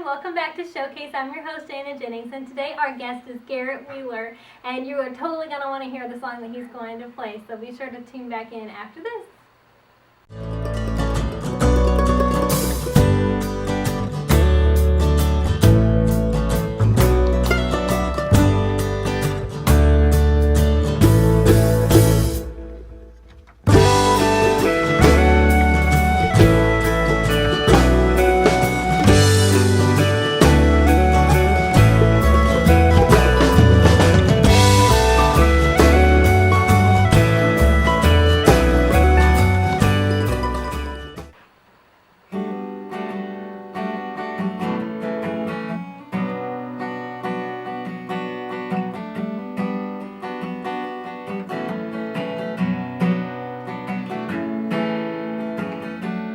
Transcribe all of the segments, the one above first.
welcome back to Showcase. I'm your host, Jayna Jennings, and today our guest is Garrett Wheeler, and you are totally going to want to hear the song that he's going to play, so be sure to tune back in after this.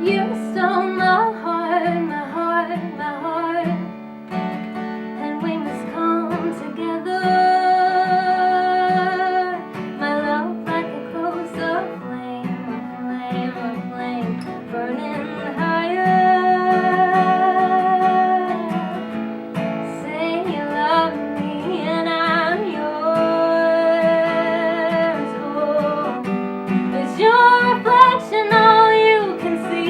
You stole my heart, my heart, my heart, and we must come together. My love like a close-up flame, a flame, burning higher. Say you love me and I'm yours. Oh, it's your reflection all you can see.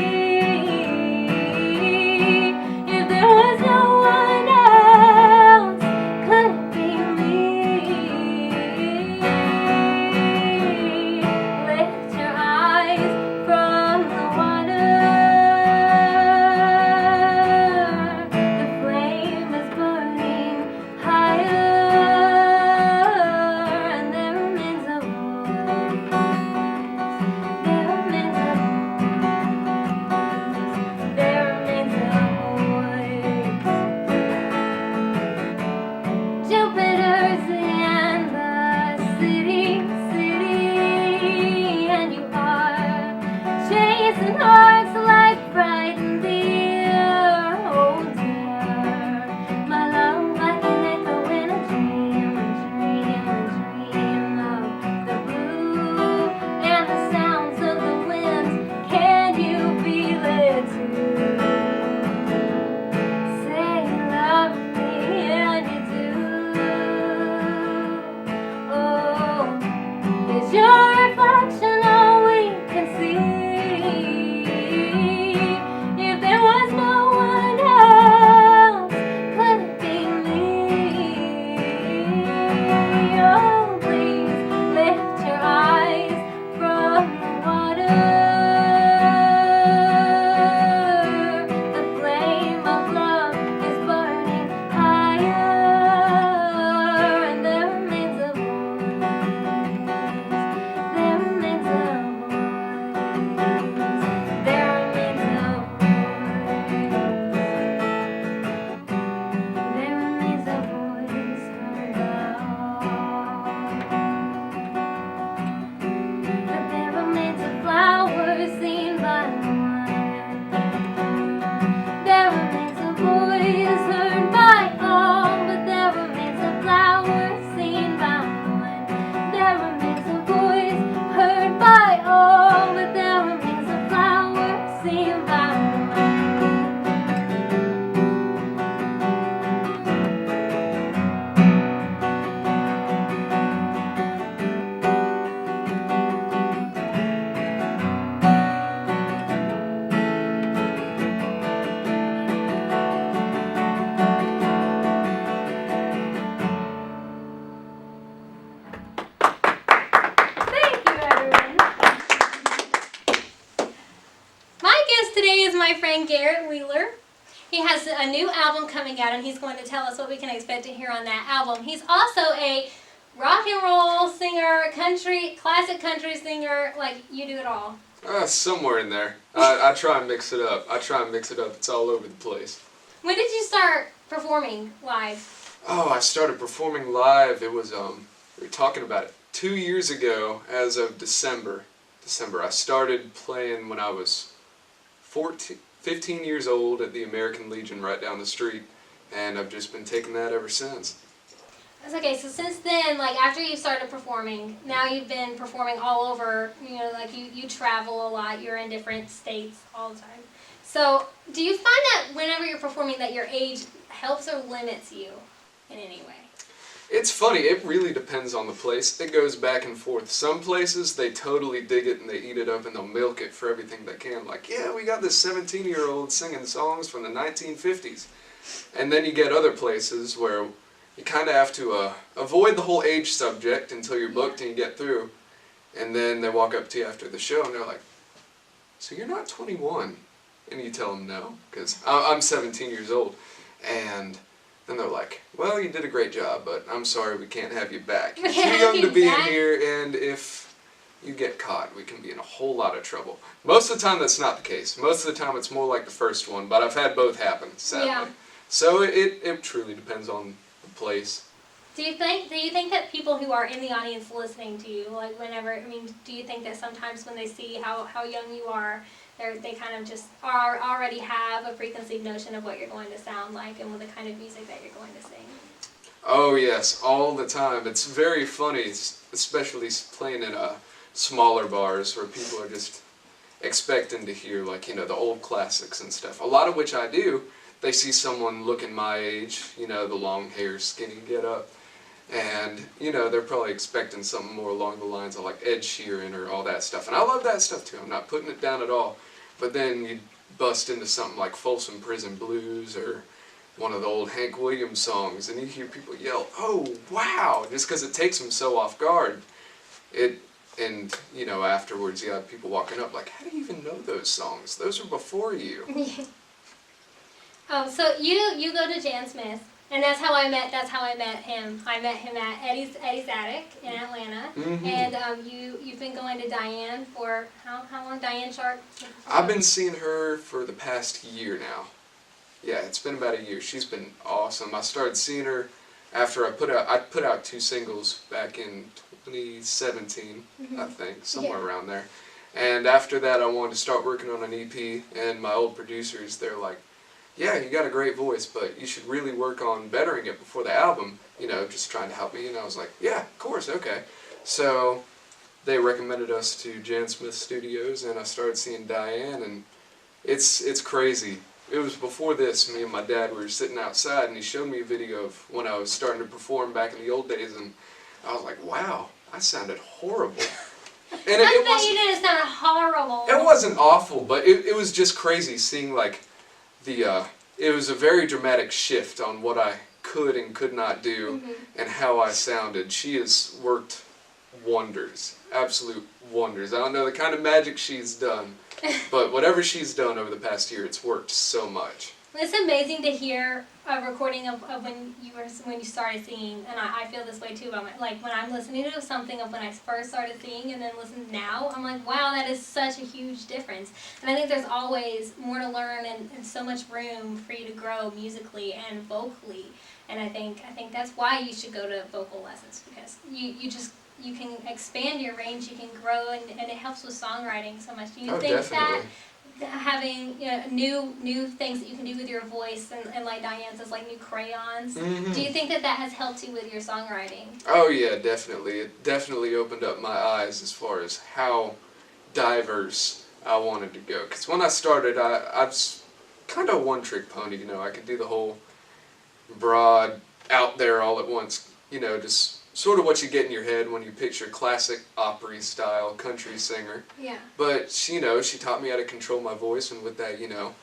My friend Garrett Wheeler. He has a new album coming out and he's going to tell us what we can expect to hear on that album. He's also a rock and roll singer, classic country singer, like you do it all. Somewhere in there. I try and mix it up. It's all over the place. When did you start performing live? Oh, I started performing live. It was, we were talking about it 2 years ago as of December. I started playing when I was 15 years old at the American Legion right down the street, and I've just been taking that ever since. That's okay. So since then, like after you started performing, now you've been performing all over. You know, like you travel a lot. You're in different states all the time. So do you find that whenever you're performing, that your age helps or limits you in any way? It's funny, it really depends on the place. It goes back and forth. Some places, they totally dig it and they eat it up and they'll milk it for everything they can. Like, yeah, we got this 17-year-old singing songs from the 1950s. And then you get other places where you kind of have to avoid the whole age subject until you're booked and you get through. And then they walk up to you after the show and they're like, so you're not 21? And you tell them no, because I'm 17 years old. And then they're like, well, you did a great job, but I'm sorry we can't have you back. You're too young to be in here, and if you get caught, we can be in a whole lot of trouble. Most of the time, that's not the case. Most of the time, it's more like the first one, but I've had both happen, sadly. Yeah. So it truly depends on the place. Do you think that people who are in the audience listening to you, like whenever, I mean, do you think that sometimes when they see how young you are, they kind of just already have a preconceived notion of what you're going to sound like and with the kind of music that you're going to sing? Oh yes, all the time. It's very funny, especially playing in smaller bars where people are just expecting to hear, like, you know, the old classics and stuff. A lot of which I do. They see someone looking my age, you know, the long hair, skinny get up, and, you know, they're probably expecting something more along the lines of like Ed Sheeran or all that stuff. And I love that stuff too. I'm not putting it down at all. But then you bust into something like Folsom Prison Blues or one of the old Hank Williams songs, and you hear people yell, "Oh, wow!" just because it takes them so off guard. And you know, afterwards you have people walking up like, "How do you even know those songs? Those are before you." Oh, so you go to Jan Smith, and that's how I met him. I met him at Eddie's Attic in Atlanta, and you've been going to Diane for how long? Diane Sharp. I've been seeing her for the past year now. Yeah, it's been about a year. She's been awesome. I started seeing her after I put out 2 singles back in 2017, I think, somewhere around there. And after that, I wanted to start working on an EP, and my old producers, they're like, yeah, you got a great voice, but you should really work on bettering it before the album, you know, just trying to help me. And I was like, yeah, of course, okay. So they recommended us to Jan Smith Studios, and I started seeing Diane, and it's crazy. It was before this, me and my dad were sitting outside, and he showed me a video of when I was starting to perform back in the old days, and I was like, wow, I sounded horrible. And I bet you didn't sound horrible. It wasn't awful, but it was just crazy seeing, like, it was a very dramatic shift on what I could and could not do and how I sounded. She has worked wonders, absolute wonders. I don't know the kind of magic she's done, but whatever she's done over the past year, it's worked so much. It's amazing to hear a recording of when you started singing, and I feel this way too. Like when I'm listening to something of when I first started singing, and then listen now, I'm like, wow, that is such a huge difference. And I think there's always more to learn and so much room for you to grow musically and vocally. And I think that's why you should go to vocal lessons, because you can expand your range, you can grow, and it helps with songwriting so much. Do you think definitely. that having new things that you can do with your voice and like Diane says, like new crayons, do you think that has helped you with your songwriting? Oh yeah, definitely. It definitely opened up my eyes as far as how diverse I wanted to go. Because when I started, I was kind of a one-trick pony, you know. I could do the whole broad, out there all at once, you know, just sort of what you get in your head when you picture classic opera style country singer. Yeah. But she taught me how to control my voice, and with that, you know,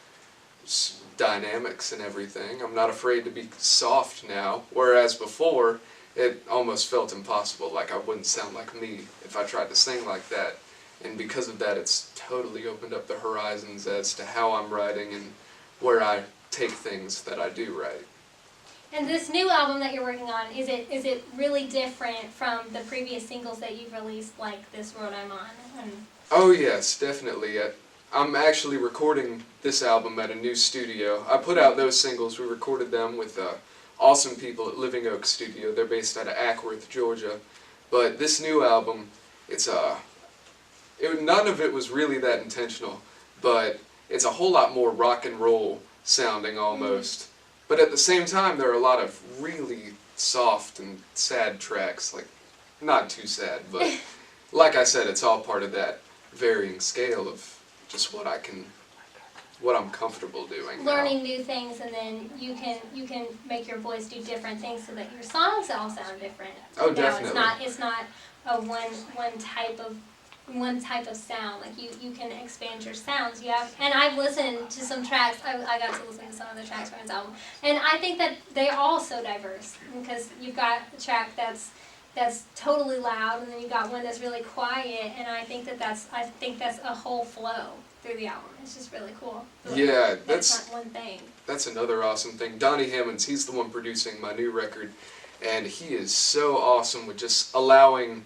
dynamics and everything. I'm not afraid to be soft now, whereas before it almost felt impossible. Like I wouldn't sound like me if I tried to sing like that. And because of that, it's totally opened up the horizons as to how I'm writing and where I take things that I do write. And this new album that you're working on, is it really different from the previous singles that you've released, like This Road I'm On? Oh yes, definitely. I'm actually recording this album at a new studio. I put out those singles, we recorded them with awesome people at Living Oak Studio. They're based out of Ackworth, Georgia. But this new album, none of it was really that intentional, but it's a whole lot more rock and roll sounding almost. But at the same time, there are a lot of really soft and sad tracks, like not too sad, but like I said, it's all part of that varying scale of just what I'm comfortable doing. Learning new things, and then you can make your voice do different things so that your songs all sound different. Oh, definitely. It's not a one type of sound. Like you can expand your sounds. And I've listened to some tracks. I got to listen to some of the tracks from his album, and I think that they're all so diverse, because you've got a track that's totally loud, and then you've got one that's really quiet, and I think that's a whole flow through the album. It's just really cool. Yeah, that's not one thing. That's another awesome thing. Donnie Hammonds, he's the one producing my new record, and he is so awesome with just allowing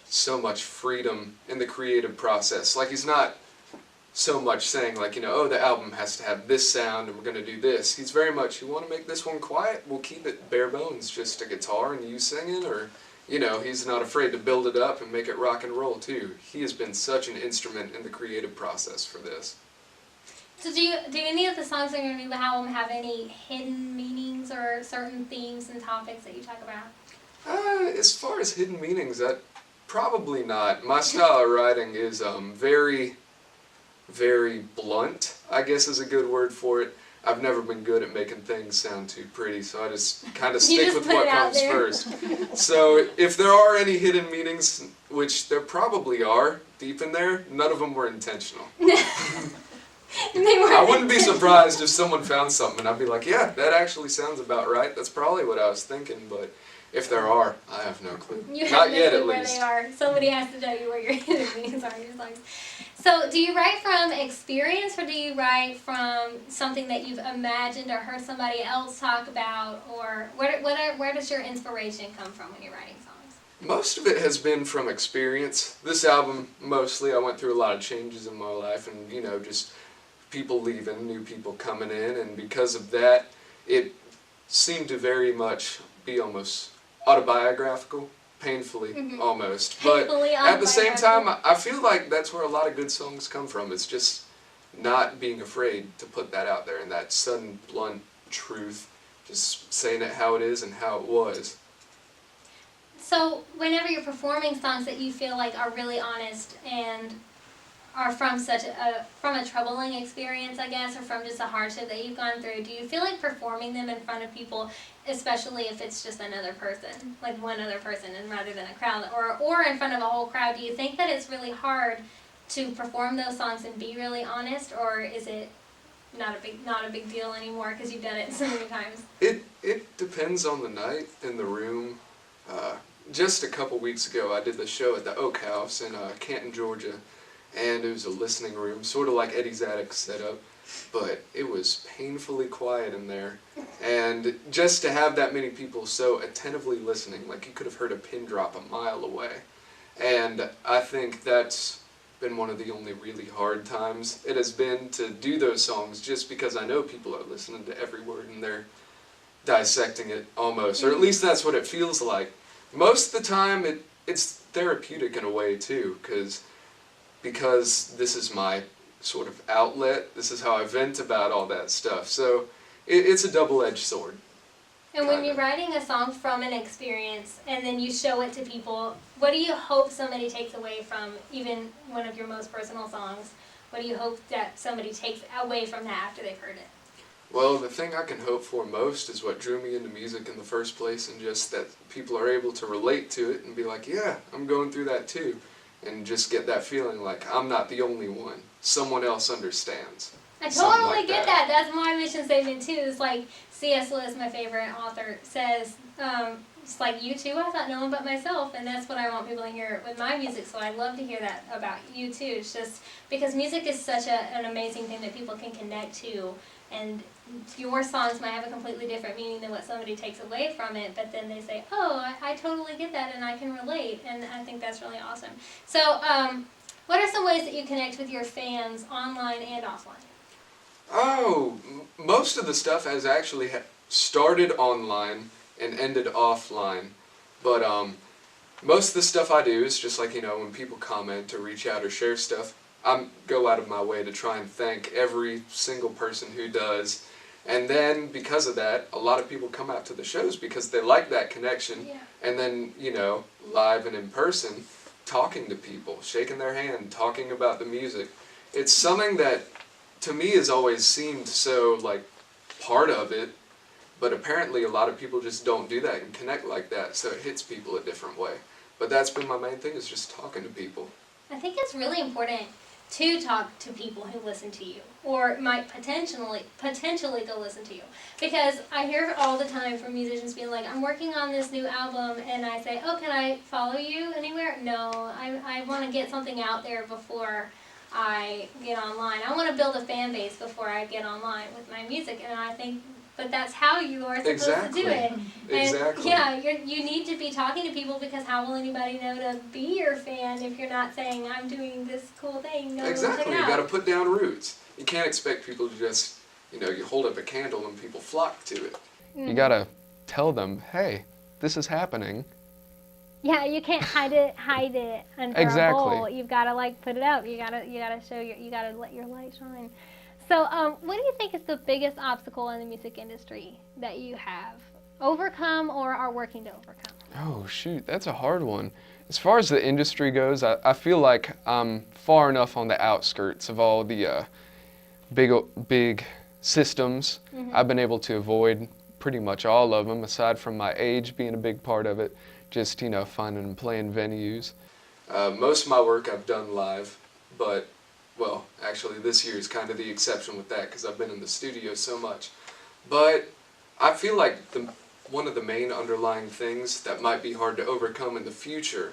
so much freedom in the creative process. Like, he's not so much saying, like, oh, the album has to have this sound and we're going to do this. He's very much, you want to make this one quiet? We'll keep it bare bones, just a guitar and you singing, or, he's not afraid to build it up and make it rock and roll too. He has been such an instrument in the creative process for this. So do any of the songs on your new album have any hidden meanings or certain themes and topics that you talk about? As far as hidden meanings, probably not. My style of writing is very, very blunt, I guess is a good word for it. I've never been good at making things sound too pretty, so I just kind of stick with what comes first. So if there are any hidden meanings, which there probably are deep in there, none of them were intentional. I wouldn't be surprised if someone found something and I'd be like, yeah, that actually sounds about right. That's probably what I was thinking, but if there are, I have no clue. Not yet, at least. Where they are. Somebody has to tell you where your hidden meanings are in your songs. So, do you write from experience, or do you write from something that you've imagined or heard somebody else talk about, or where does your inspiration come from when you're writing songs? Most of it has been from experience. This album, mostly, I went through a lot of changes in my life, and just people leaving, new people coming in, and because of that, it seemed to very much be almost autobiographical, painfully almost. But at the same time, I feel like that's where a lot of good songs come from. It's just not being afraid to put that out there, and that sudden, blunt truth, just saying it how it is and how it was. So whenever you're performing songs that you feel like are really honest and are from a troubling experience, I guess, or from just a hardship that you've gone through, do you feel like performing them in front of people, especially if it's just another person, like one other person, and rather than a crowd, or in front of a whole crowd, do you think that it's really hard to perform those songs and be really honest, or is it not a big deal anymore because you've done it so many times? It depends on the night and the room. Just a couple weeks ago, I did the show at the Oak House in Canton, Georgia. And it was a listening room, sort of like Eddie Zadek's setup, but it was painfully quiet in there. And just to have that many people so attentively listening, like you could have heard a pin drop a mile away. And I think that's been one of the only really hard times it has been to do those songs, just because I know people are listening to every word and they're dissecting it almost, or at least that's what it feels like. Most of the time it's therapeutic in a way too, because this is my sort of outlet, this is how I vent about all that stuff. So it's a double-edged sword. And when you're writing a song from an experience and then you show it to people, what do you hope somebody takes away from even one of your most personal songs? What do you hope that somebody takes away from that after they've heard it? Well, the thing I can hope for most is what drew me into music in the first place, and just that people are able to relate to it and be like, yeah, I'm going through that too. And just get that feeling like I'm not the only one. Someone else understands. I totally get that. That's my mission statement too. It's like C.S. Lewis, my favorite author, says, it's like, you too, I thought no one but myself. And that's what I want people to hear with my music. So I'd love to hear that about you too. It's just because music is such an amazing thing that people can connect to. And your songs might have a completely different meaning than what somebody takes away from it, but then they say, oh, I totally get that and I can relate, and I think that's really awesome. So what are some ways that you connect with your fans online and offline? Oh, most of the stuff has actually started online and ended offline, but most of the stuff I do is just like, when people comment or reach out or share stuff, I go out of my way to try and thank every single person who does, And then because of that, a lot of people come out to the shows because they like that connection. Yeah. And then, live and in person, talking to people, shaking their hand, talking about the music. It's something that to me has always seemed so like part of it, but apparently a lot of people just don't do that and connect like that, so it hits people a different way. But that's been my main thing, is just talking to people. I think it's really important to talk to people who listen to you or might potentially go listen to you, because I hear all the time from musicians being like, I'm working on this new album, and I say, oh, can I follow you anywhere? No, I want to get something out there before I get online. I want to build a fan base before I get online with my music, and I think, but that's how you are supposed to do it. And Exactly. yeah, you need to be talking to people, because how will anybody know to be your fan if you're not saying, I'm doing this cool thing, go check Exactly. it You out. got to put down roots. You can't expect people to just, you hold up a candle and people flock to it. You got to tell them, hey, this is happening. Yeah, you can't hide it under a bowl. You've got to put it up. You got to show you got to let your light shine. So, what do you think is the biggest obstacle in the music industry that you have overcome or are working to overcome? Oh, shoot, that's a hard one. As far as the industry goes, I feel like I'm far enough on the outskirts of all the big systems. Mm-hmm. I've been able to avoid pretty much all of them, aside from my age being a big part of it, just, finding and playing venues. Most of my work I've done live, but, well, actually this year is kind of the exception with that, because I've been in the studio so much. But I feel like one of the main underlying things that might be hard to overcome in the future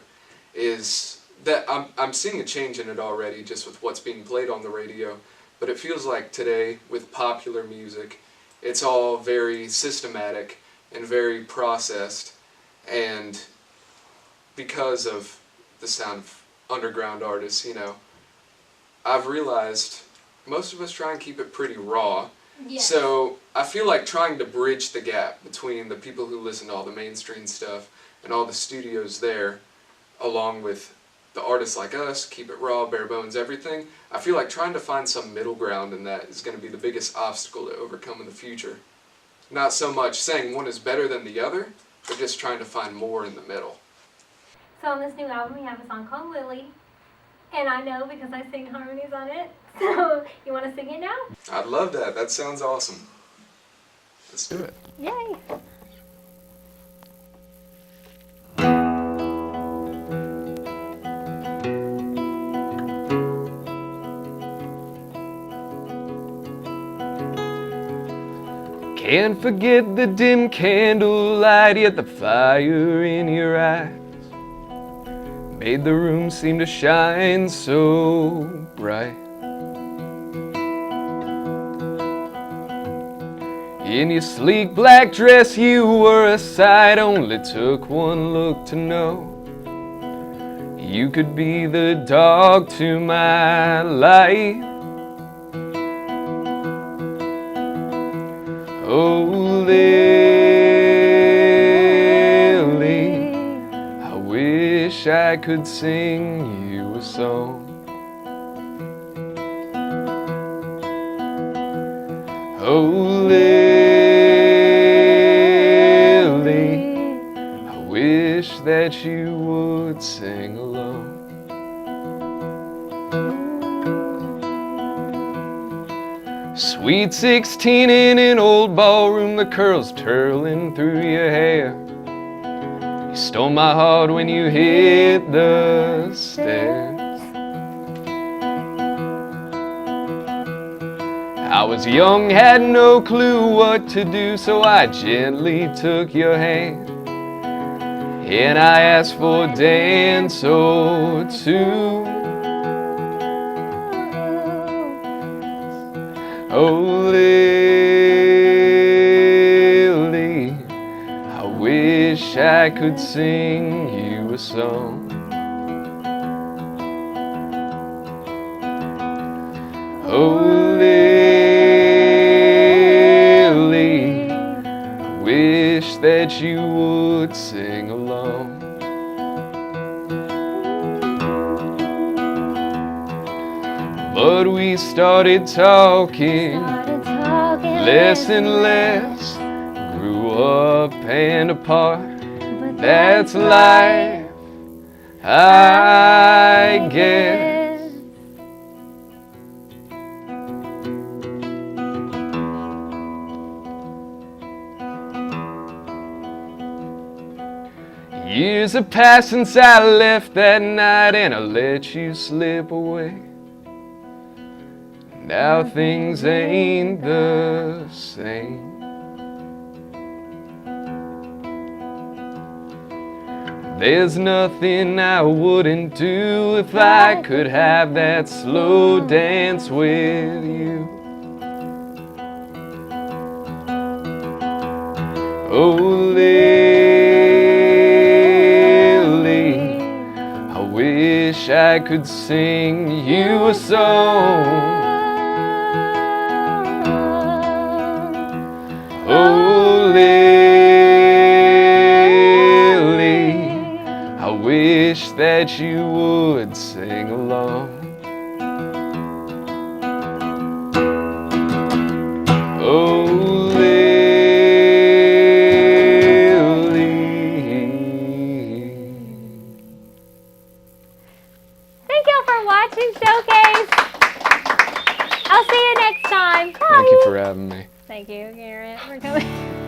is that I'm seeing a change in it already, just with what's being played on the radio. But it feels like today, with popular music, it's all very systematic and very processed. And because of the sound of underground artists, I've realized most of us try and keep it pretty raw. Yes. So I feel like trying to bridge the gap between the people who listen to all the mainstream stuff and all the studios there, along with the artists like us, keep it raw, bare bones, everything. I feel like trying to find some middle ground in that is going to be the biggest obstacle to overcome in the future. Not so much saying one is better than the other, but just trying to find more in the middle. So on this new album, we have a song called Lily, and I know because I sing harmonies on it. So you want to sing it now? I'd love that. That sounds awesome. Let's do it. Yay! Can't forget the dim candlelight, yet the fire in your eyes made the room seem to shine so bright. In your sleek black dress you were a sight, only took one look to know you could be the dog to my light. Oh, Lily, I wish I could sing you a song. Oh, Lily, I wish that you would sing along. Sweet 16 in an old ballroom, the curls twirling through your hair. You stole my heart when you hit the stairs. I was young, had no clue what to do, so I gently took your hand and I asked for a dance or two. Oh, Lily, I wish I could sing you a song. Oh, Lily, I wish that you would sing along. But we started talking less and less, grew up and apart. But That's life, I guess. Years have passed since I left that night and I let you slip away. Now things ain't the same. There's nothing I wouldn't do if I could have that slow dance with you. Oh, Lily, I wish I could sing you a song. Oh, Lily, I wish that you would sing along. Oh, Thank y'all for watching Showcase. I'll see you next time. Bye. thank you for having me. Thank you, Garrett, for coming.